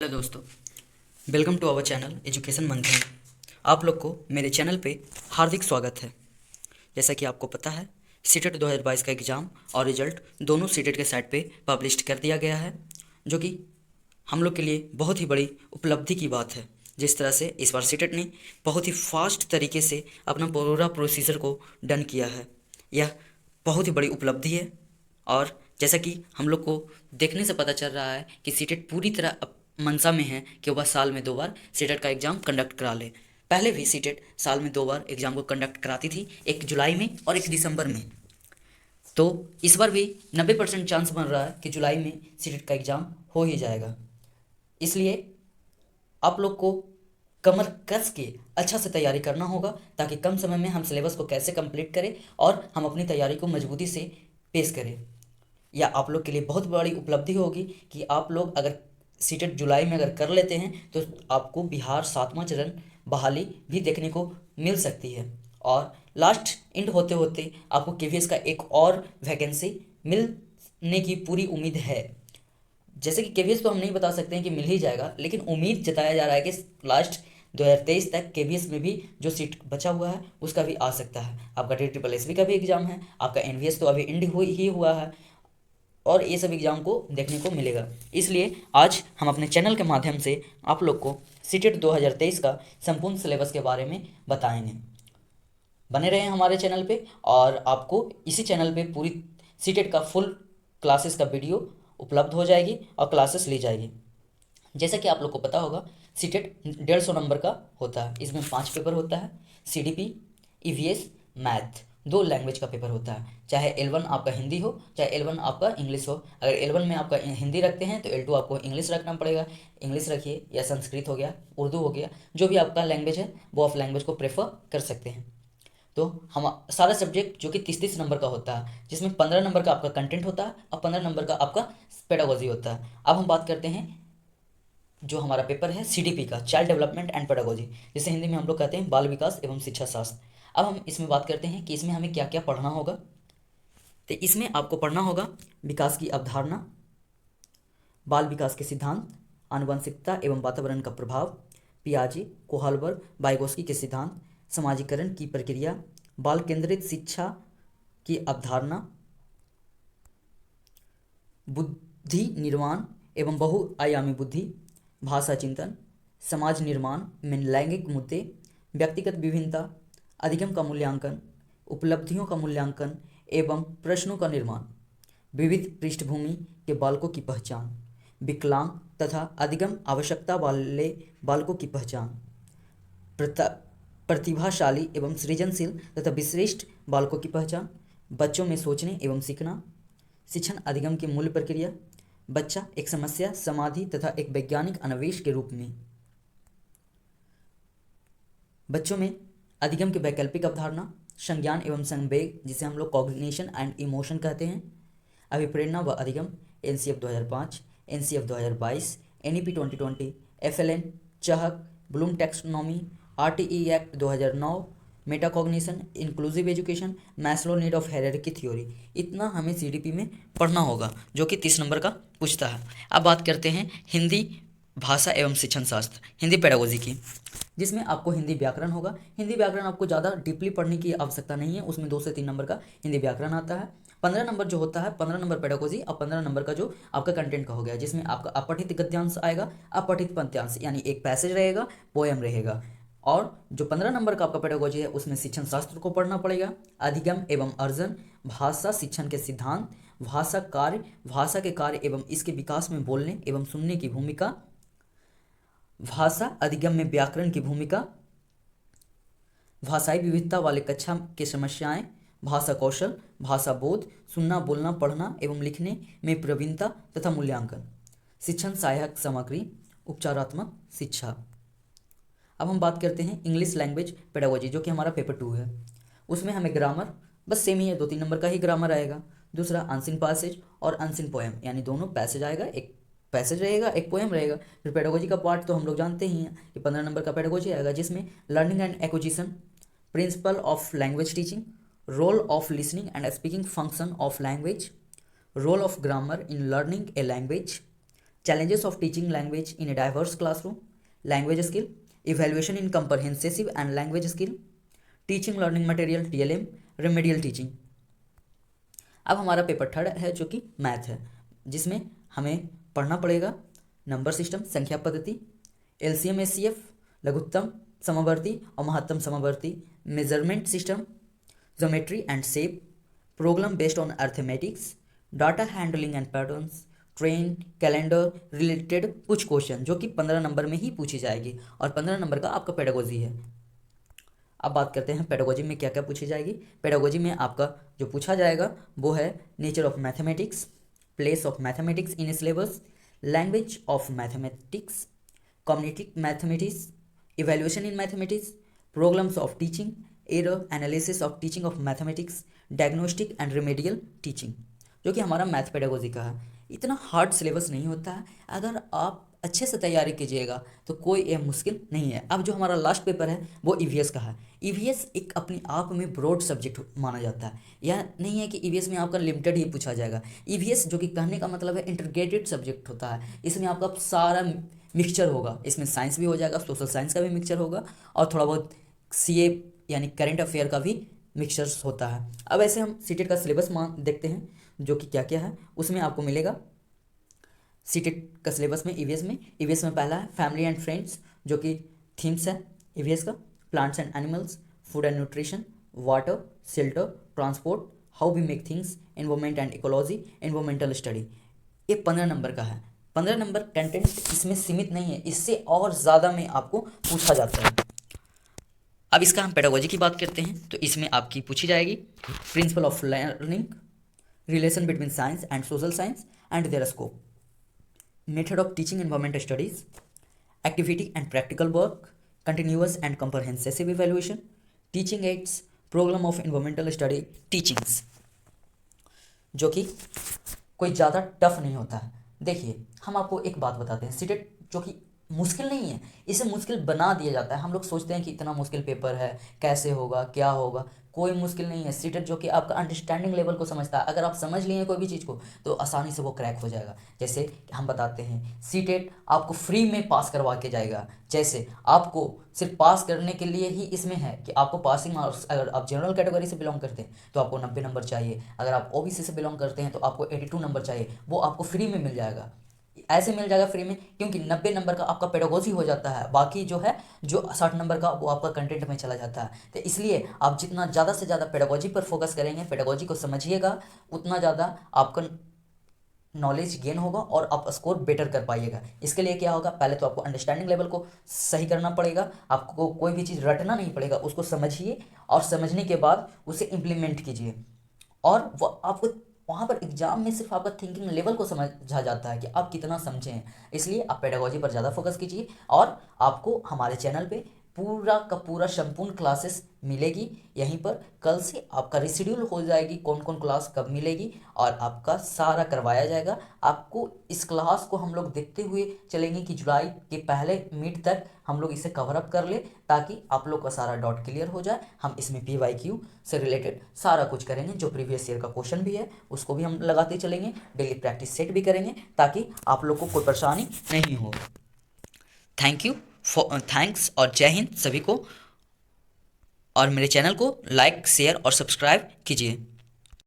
Hello दोस्तों, welcome to our channel education Manthan. आप लोग को मेरे चैनल पे हार्दिक स्वागत है। जैसा कि आपको पता है, सीटेट 2022 का एग्ज़ाम और रिजल्ट दोनों सीटेट के साइट पे पब्लिश कर दिया गया है, जो कि हम लोग के लिए बहुत ही बड़ी उपलब्धि की बात है। जिस तरह से इस बार सीटेट ने बहुत ही फास्ट तरीके से अपना पूरा प्रोसीजर को डन किया है, यह बहुत ही बड़ी उपलब्धि है। और जैसा कि हम लोग को देखने से पता चल रहा है कि सीटेट पूरी तरह मंशा में है कि वह साल में 2 बार सीटेट का एग्ज़ाम कंडक्ट करा ले। पहले भी सीटेट साल में 2 बार एग्ज़ाम को कंडक्ट कराती थी, एक जुलाई में और एक दिसंबर में। तो इस बार भी 90% चांस बन रहा है कि जुलाई में सीटेट का एग्ज़ाम हो ही जाएगा। इसलिए आप लोग को कमर कस के अच्छा से तैयारी करना होगा, ताकि कम समय में हम सिलेबस को कैसे कंप्लीट करें और हम अपनी तैयारी को मजबूती से पेश करें। या आप लोग के लिए बहुत बड़ी उपलब्धि होगी कि आप लोग अगर सीटेट जुलाई में अगर कर लेते हैं तो आपको बिहार 7वां चरण बहाली भी देखने को मिल सकती है। और लास्ट एंड होते होते आपको केवीएस का एक और वैकेंसी मिलने की पूरी उम्मीद है। जैसे कि केवीएस तो हम नहीं बता सकते हैं कि मिल ही जाएगा, लेकिन उम्मीद जताया जा रहा है कि लास्ट 2023 तक केवीएस में भी जो सीट बचा हुआ है उसका भी आ सकता है। आपका TSSB का भी एग्ज़ाम है, आपका एनवीएस तो अभी एंड ही हुआ है, और ये सब एग्ज़ाम को देखने को मिलेगा। इसलिए आज हम अपने चैनल के माध्यम से आप लोग को सीटेट 2023 का संपूर्ण सिलेबस के बारे में बताएंगे। बने रहें हमारे चैनल पे, और आपको इसी चैनल पे पूरी सीटेट का फुल क्लासेस का वीडियो उपलब्ध हो जाएगी और क्लासेस ली जाएगी। जैसा कि आप लोग को पता होगा, सीटेट 150 नंबर का होता है। इसमें 5 पेपर होता है, सीडीपी, ईवीएस, मैथ, 2 लैंग्वेज का पेपर होता है। चाहे L1 आपका हिंदी हो, चाहे L1 आपका इंग्लिश हो। अगर L1 में आपका हिंदी रखते हैं तो L2 आपको इंग्लिश रखना पड़ेगा। इंग्लिश रखिए, या संस्कृत हो गया, उर्दू हो गया, जो भी आपका लैंग्वेज है वो आप लैंग्वेज को प्रेफर कर सकते हैं। तो हम सारा सब्जेक्ट जो कि 30-30 नंबर का होता है, जिसमें 15 नंबर का आपका कंटेंट होता है और 15 नंबर का आपका पेडागोजी होता है। अब हम बात करते हैं जो हमारा पेपर है सीडीपी का, चाइल्ड डेवलपमेंट एंड पेडागोजी, जिसे हिंदी में हम लोग कहते हैं बाल विकास एवं शिक्षा शास्त्र। अब हम इसमें बात करते हैं कि इसमें हमें क्या क्या पढ़ना होगा। तो इसमें आपको पढ़ना होगा विकास की अवधारणा, बाल विकास के सिद्धांत, आनुवंशिकता एवं वातावरण का प्रभाव, पियाजे, कोहालबर्ग, वाइगोस्की के सिद्धांत, समाजीकरण की प्रक्रिया, बाल केंद्रित शिक्षा की अवधारणा, बुद्धि निर्माण एवं बहुआयामी बुद्धि, भाषा चिंतन, समाज निर्माण में लैंगिक मुद्दे, व्यक्तिगत विभिन्नता, अधिगम का मूल्यांकन, उपलब्धियों का मूल्यांकन एवं प्रश्नों का निर्माण, विविध पृष्ठभूमि के बालकों की पहचान, विकलांग तथा अधिगम आवश्यकता वाले बालकों की पहचान, प्रतिभाशाली एवं सृजनशील तथा विशिष्ट बालकों की पहचान, बच्चों में सोचने एवं सीखना, शिक्षण अधिगम की मूल प्रक्रिया, बच्चा एक समस्या समाधि तथा एक वैज्ञानिक अन्वेष के रूप में, बच्चों में अधिगम की वैकल्पिक अवधारणा, संज्ञान एवं संवेग जिसे हम लोग कॉग्निशन एंड इमोशन कहते हैं, अभिप्रेरणा व अधिगम, एनसीएफ 2005, एनसीएफ 2022, एनईपी 2020, एफएलएन, चाहक, Bloom taxonomy, RTE act 2009, metacognition, inclusive education, Maslow need of hierarchy theory. इतना हमें सीडीपी में पढ़ना होगा, जो कि 30 नंबर का पूछता है। अब बात करते हैं हिंदी भाषा एवं शिक्षण शास्त्र, हिंदी पेडागोजी की, जिसमें आपको हिंदी व्याकरण होगा। हिंदी व्याकरण आपको ज़्यादा डीपली पढ़ने की आवश्यकता नहीं है, उसमें 2 से 3 नंबर का हिंदी व्याकरण आता है। 15 नंबर जो होता है, 15 नंबर पेडागोजी और 15 नंबर का जो आपका कंटेंट का हो गया, जिसमें आपका अपठित गद्यांश आएगा, अपठित पद्यांश, यानी एक पैसेज रहेगा, पोएम रहेगा। और जो 15 नंबर का आपका पेडागोजी है उसमें शिक्षण शास्त्र को पढ़ना पड़ेगा, अधिगम एवं अर्जन, भाषा शिक्षण के सिद्धांत, भाषा कार्य, भाषा के कार्य एवं इसके विकास में बोलने एवं सुनने की भूमिका, भाषा अधिगम में व्याकरण की भूमिका, भाषाई विविधता वाले कक्षा की समस्याएं, भाषा कौशल, भाषा बोध, सुनना बोलना पढ़ना एवं लिखने में प्रवीणता तथा मूल्यांकन, शिक्षण सहायक सामग्री, उपचारात्मक शिक्षा। अब हम बात करते हैं इंग्लिश लैंग्वेज पेडागोजी, जो कि हमारा पेपर 2 है। उसमें हमें ग्रामर बस सेम ही है, 2-3 नंबर का ही ग्रामर आएगा। दूसरा अनसीन पैसेज और अनसीन पोएम, यानी दोनों पैसेज आएगा, एक पैसेज रहेगा एक पोएम रहेगा। फिर पेडागोजी का पार्ट तो हम लोग जानते ही हैं कि 15 नंबर का पेडागोजी आएगा, जिसमें learning and acquisition, principle of language teaching, role of listening and speaking function of language, role of grammar in learning a language, challenges of teaching language in a diverse classroom, language skill, evaluation in comprehensive and language skill, teaching learning material TLM, remedial teaching। अब हमारा paper third है जो कि math है, जिसमें हमें पढ़ना पड़ेगा नंबर सिस्टम, संख्या पद्धति, LCM SCF, लघुत्तम समवर्ती और महत्तम समवर्ती, measurement system, geometry and shape, problem based on arithmetics, data handling and patterns, train, calendar related कुछ क्वेश्चन जो कि 15 नंबर में ही पूछी जाएगी और 15 नंबर का आपका पेडागोजी है। अब बात करते हैं पेडागोजी में क्या क्या पूछी जाएगी। पेडागोजी में आपका जो पूछा जाएगा वो है nature of mathematics, place of mathematics in syllabus, language of mathematics, cognitive mathematics, evaluation in mathematics, problems of teaching, error analysis of teaching of mathematics, diagnostic and remedial teaching, जो कि हमारा मैथ पेडागोजी का है। इतना hard syllabus नहीं होता है, अगर आप अच्छे से तैयारी कीजिएगा तो कोई ये मुश्किल नहीं है। अब जो हमारा लास्ट पेपर है वो EVS का है। EVS एक अपने आप में ब्रॉड सब्जेक्ट माना जाता है, यह नहीं है कि EVS में आपका लिमिटेड ही पूछा जाएगा। EVS जो कि कहने का मतलब है इंटीग्रेटेड सब्जेक्ट होता है, इसमें आपका सारा मिक्सचर होगा, इसमें साइंस भी हो जाएगा, सोशल साइंस का भी मिक्सचर होगा और थोड़ा बहुत CA यानी करंट अफेयर का भी मिक्सचर्स होता है। अब ऐसे हम सीटेट का सिलेबस देखते हैं जो कि क्या क्या है। उसमें आपको मिलेगा सीटेट का सिलेबस में EVS में पहला है फैमिली एंड फ्रेंड्स, जो कि थीम्स है EVS का, plants and animals, food and nutrition, water, shelter, transport, how we make things, environment and ecology, environmental study. ये 15 नंबर का है। 15 नंबर कंटेंट इसमें सीमित नहीं है, इससे और ज़्यादा में आपको पूछा जाता है। अब इसका हम पेडागोजी की बात करते हैं तो इसमें आपकी पूछी जाएगी principle of learning, relation between science and social science and their scope, method of teaching environment studies, activity and practical work, continuous and comprehensive evaluation, teaching aids, program of environmental study, teachings, जो कि कोई ज़्यादा tough नहीं होता है। देखिए हम आपको एक बात बताते हैं, सीटेट जो कि मुश्किल नहीं है, इसे मुश्किल बना दिया जाता है। हम लोग सोचते हैं कि इतना मुश्किल पेपर है, कैसे होगा, क्या होगा, कोई मुश्किल नहीं है। सीटेट जो कि आपका अंडरस्टैंडिंग लेवल को समझता है, अगर आप समझ लिए कोई भी चीज़ को तो आसानी से वो क्रैक हो जाएगा। जैसे हम बताते हैं सीटेट आपको फ्री में पास करवा के जाएगा। जैसे आपको सिर्फ पास करने के लिए ही इसमें है कि आपको पासिंग मार्क्स, अगर आप जनरल कैटेगरी से बिलोंग करते हैं तो आपको 90 नंबर चाहिए, अगर आप OBC से बिलोंग करते हैं तो आपको 82 नंबर चाहिए, वो आपको फ्री में मिल जाएगा। ऐसे मिल जाएगा फ्री में क्योंकि 90 नंबर का आपका पेडागोजी हो जाता है, बाकी जो है जो 60 नंबर का वो आपका कंटेंट में चला जाता है। तो इसलिए आप जितना ज़्यादा से ज़्यादा पेडागोजी पर फोकस करेंगे, पेडागोजी को समझिएगा, उतना ज़्यादा आपका नॉलेज गेन होगा और आप स्कोर बेटर कर पाइएगा। इसके लिए क्या होगा, पहले तो आपको अंडरस्टैंडिंग लेवल को सही करना पड़ेगा, आपको कोई भी चीज़ रटना नहीं पड़ेगा, उसको समझिए और समझने के बाद उसे इम्प्लीमेंट कीजिए। और वो आपको वहाँ पर एग्जाम में सिर्फ आपका थिंकिंग लेवल को समझा जाता है कि आप कितना समझे हैं, इसलिए आप पेडागोजी पर ज़्यादा फोकस कीजिए। और आपको हमारे चैनल पे पूरा का पूरा संपूर्ण क्लासेस मिलेगी। यहीं पर कल से आपका रिशेड्यूल हो जाएगी, कौन कौन क्लास कब मिलेगी और आपका सारा करवाया जाएगा। आपको इस क्लास को हम लोग देखते हुए चलेंगे कि जुलाई के पहले मिड तक हम लोग इसे कवर अप कर ले, ताकि आप लोग का सारा डाउट क्लियर हो जाए। हम इसमें PYQ से रिलेटेड सारा कुछ करेंगे, जो प्रीवियस ईयर का क्वेश्चन भी है उसको भी हम लगाते चलेंगे, डेली प्रैक्टिस सेट भी करेंगे, ताकि आप लोग को कोई परेशानी नहीं हो। थैंक्स और जय हिंद सभी को, और मेरे चैनल को लाइक, शेयर और सब्सक्राइब कीजिए।